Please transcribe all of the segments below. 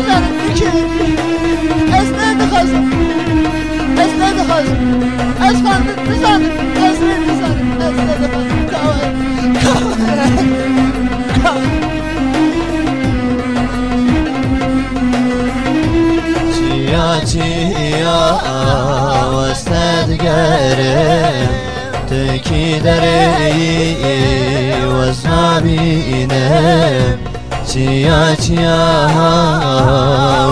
بزنم یکی از نمیخواستم از نمیخواستم از خانده بزنم از نمیخواستم از نمیخواستم چیا وستد گرم تکی دری وزنابینم چیا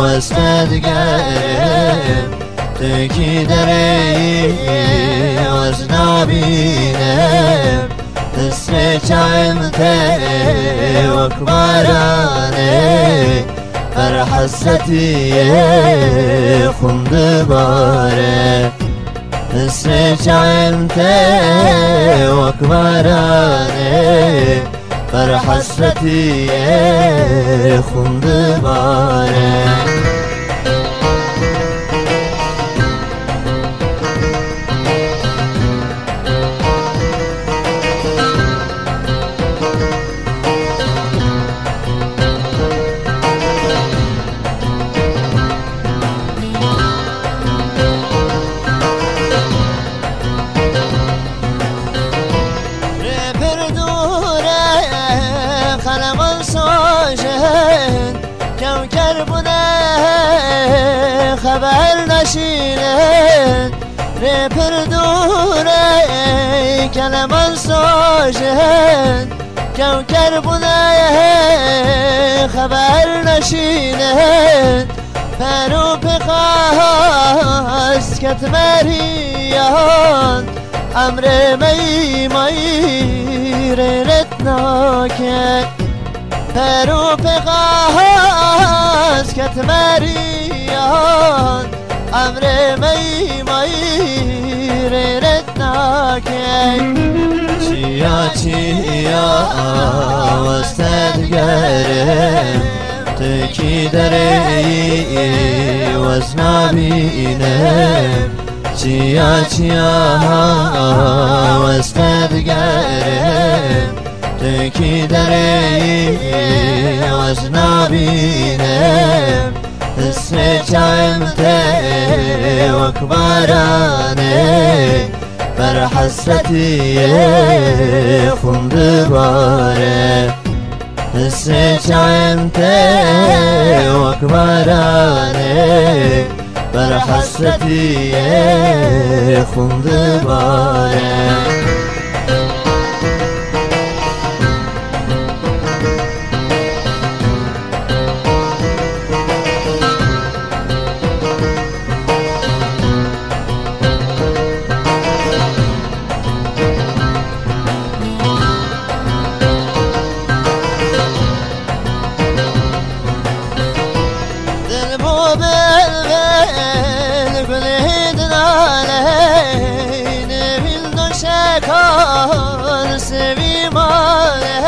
وستد گرم تکی دری وزنابینم تسر چایم تی وکبارانه بر حسرتی خون باره مثل چایم تی وکبارانه بر حسرتی خون باره کوکر بونه خبر نشینه ریپر دوره کلمان سوشن کوکر بونه خبر نشینه پرو پخاست کتمریان امر می رتناکه پرو پخاست کتمریان امر می رتناکه چیا وستد گرم تکی دری وزنابینم چیا وستد گرم تکی دری وزنابینم اسم چایم تی وکبارانه بر حسرتی خون باره اسم چایم تی وکبارانه بر حسرتی خون باره کار سویمانه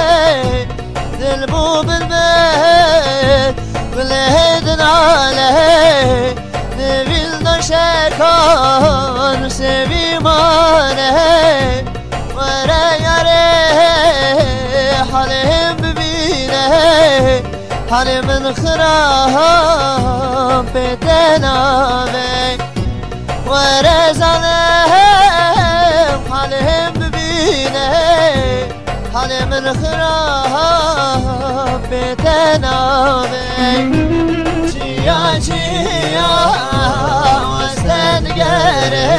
دل بو بالبل بلهد ناله نویل نشه کار سویمانه ورا یاره حالهم ببینه حال من خراب بدنامه ورا زنم حالهم حال من خراب بتنامه چیا وستد گره